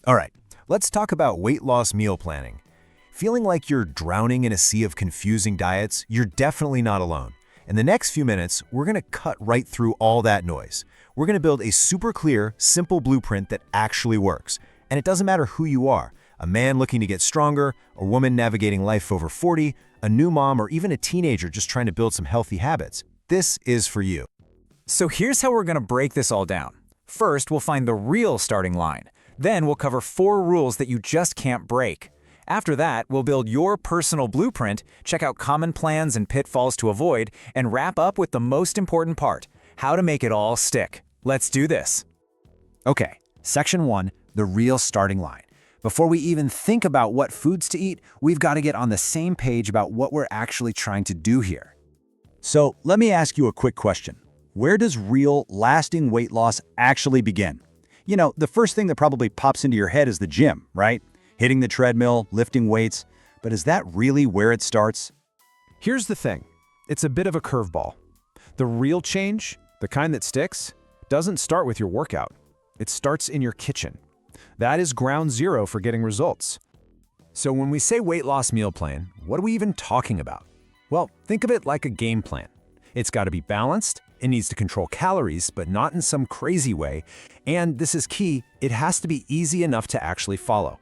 All right, let's talk about weight loss meal planning. Feeling like you're drowning in a sea of confusing diets? You're definitely not alone. In the next few minutes, we're going to cut right through all that noise. We're going to build a super clear, simple blueprint that actually works. And it doesn't matter who you are, a man looking to get stronger, a woman navigating life over 40, a new mom, or even a teenager just trying to build some healthy habits. This is for you. So here's how we're going to break this all down. First, we'll find the real starting line. Then we'll cover 4 rules that you just can't break. After that, we'll build your personal blueprint, check out common plans and pitfalls to avoid, and wrap up with the most important part, how to make it all stick. Let's do this. Okay, Section 1, the real starting line. Before we even think about what foods to eat, we've got to get on the same page about what we're actually trying to do here. So let me ask you a quick question. Where does real, lasting weight loss actually begin? You know, the first thing that probably pops into your head is the gym, right? Hitting the treadmill, lifting weights. But is that really where it starts? Here's the thing. It's a bit of a curveball. The real change, the kind that sticks, doesn't start with your workout. It starts in your kitchen. That is ground zero for getting results. So when we say weight loss meal plan, what are we even talking about? Well, think of it like a game plan. It's got to be balanced, it needs to control calories, but not in some crazy way, and this is key, it has to be easy enough to actually follow.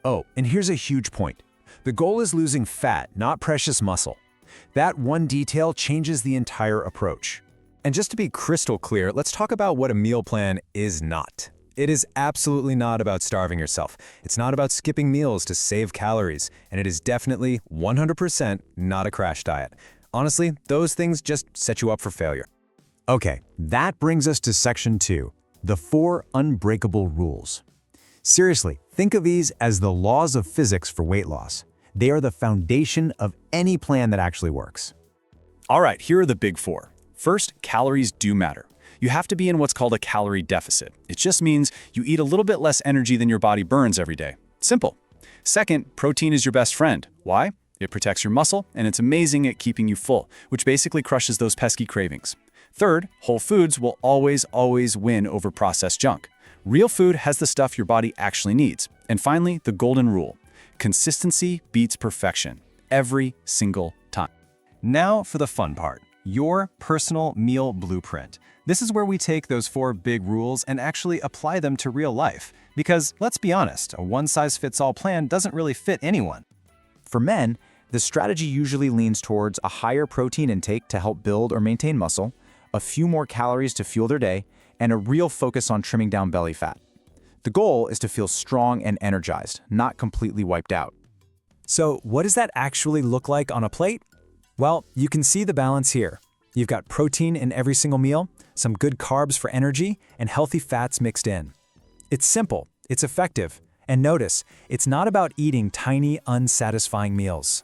Oh, and here's a huge point. The goal is losing fat, not precious muscle. That one detail changes the entire approach. And just to be crystal clear, let's talk about what a meal plan is not. It is absolutely not about starving yourself. It's not about skipping meals to save calories, and it is definitely 100% not a crash diet. Honestly, those things just set you up for failure. Okay, that brings us to Section 2, the 4 unbreakable rules. Seriously, think of these as the laws of physics for weight loss. They are the foundation of any plan that actually works. All right, here are the big 4. First, calories do matter. You have to be in what's called a calorie deficit. It just means you eat a little bit less energy than your body burns every day. Simple. Second, protein is your best friend. Why? It protects your muscle, and it's amazing at keeping you full, which basically crushes those pesky cravings. Third, whole foods will always win over processed junk. Real food has the stuff your body actually needs. And finally, the golden rule. Consistency beats perfection. Every single time. Now for the fun part. Your personal meal blueprint. This is where we take those 4 big rules and actually apply them to real life. Because, let's be honest, a one-size-fits-all plan doesn't really fit anyone. For men, the strategy usually leans towards a higher protein intake to help build or maintain muscle, a few more calories to fuel their day, and a real focus on trimming down belly fat. The goal is to feel strong and energized, not completely wiped out. So what does that actually look like on a plate? Well, you can see the balance here. You've got protein in every single meal, some good carbs for energy, and healthy fats mixed in. It's simple, it's effective, and notice, it's not about eating tiny, unsatisfying meals.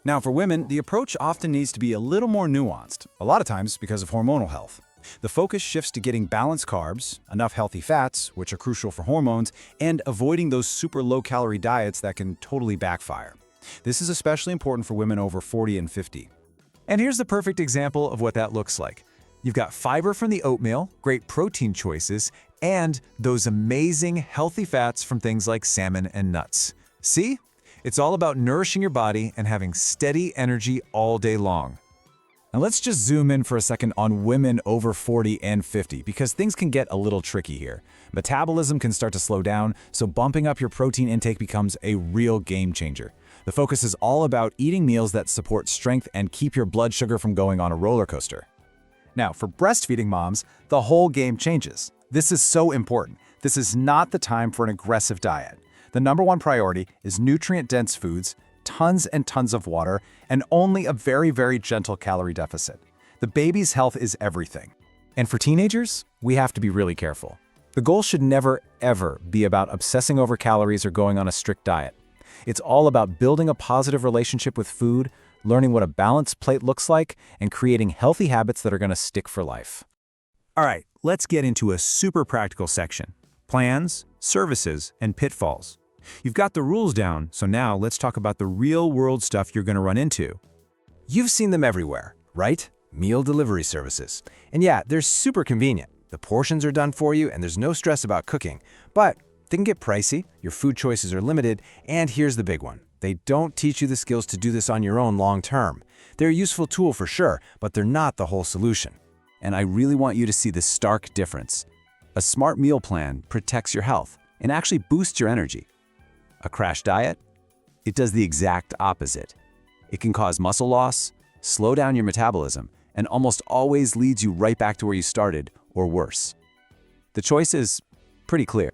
Now for women, the approach often needs to be a little more nuanced, a lot of times because of hormonal health. The focus shifts to getting balanced carbs, enough healthy fats, which are crucial for hormones, and avoiding those super low-calorie diets that can totally backfire. This is especially important for women over 40 and 50. And here's the perfect example of what that looks like. You've got fiber from the oatmeal, great protein choices, and those amazing healthy fats from things like salmon and nuts. See? It's all about nourishing your body and having steady energy all day long. Now let's just zoom in for a second on women over 40 and 50 because things can get a little tricky here. Metabolism can start to slow down, so bumping up your protein intake becomes a real game changer. The focus is all about eating meals that support strength and keep your blood sugar from going on a roller coaster. Now, for breastfeeding moms, the whole game changes. This is so important. This is not the time for an aggressive diet. The #1 priority is nutrient-dense foods, tons and tons of water, and only a very, very gentle calorie deficit. The baby's health is everything. And for teenagers, we have to be really careful. The goal should never, ever be about obsessing over calories or going on a strict diet. It's all about building a positive relationship with food, learning what a balanced plate looks like, and creating healthy habits that are going to stick for life. All right, let's get into a super practical section. Plans, services, and pitfalls. You've got the rules down, so now let's talk about the real-world stuff you're going to run into. You've seen them everywhere, right? Meal delivery services. And yeah, they're super convenient. The portions are done for you and there's no stress about cooking. But They can get pricey, your food choices are limited, and here's the big one. They don't teach you the skills to do this on your own long term. They're a useful tool for sure, but they're not the whole solution. And I really want you to see the stark difference. A smart meal plan protects your health and actually boosts your energy. A crash diet? It does the exact opposite. It can cause muscle loss, slow down your metabolism, and almost always leads you right back to where you started, or worse. The choice is pretty clear.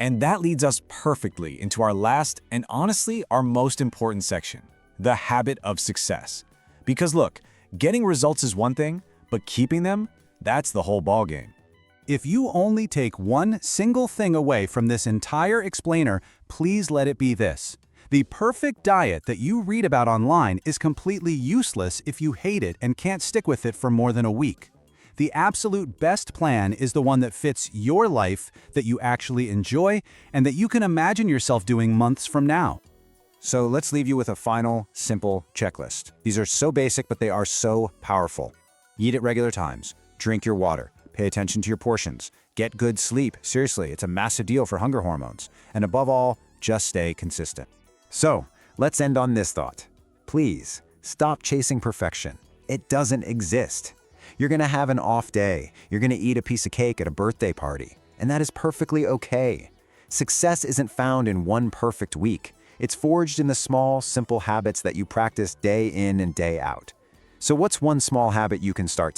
And that leads us perfectly into our last and honestly our most important section, the habit of success. Because look, getting results is one thing, but keeping them, that's the whole ballgame. If you only take one single thing away from this entire explainer, please let it be this. The perfect diet that you read about online is completely useless if you hate it and can't stick with it for more than a week. The absolute best plan is the one that fits your life, that you actually enjoy, and that you can imagine yourself doing months from now. So let's leave you with a final, simple checklist. These are so basic, but they are so powerful. Eat at regular times. Drink your water. Pay attention to your portions. Get good sleep. Seriously, it's a massive deal for hunger hormones. And above all, just stay consistent. So, let's end on this thought. Please, stop chasing perfection. It doesn't exist. You're gonna have an off day. You're gonna eat a piece of cake at a birthday party. And that is perfectly okay. Success isn't found in one perfect week. It's forged in the small, simple habits that you practice day in and day out. So what's one small habit you can start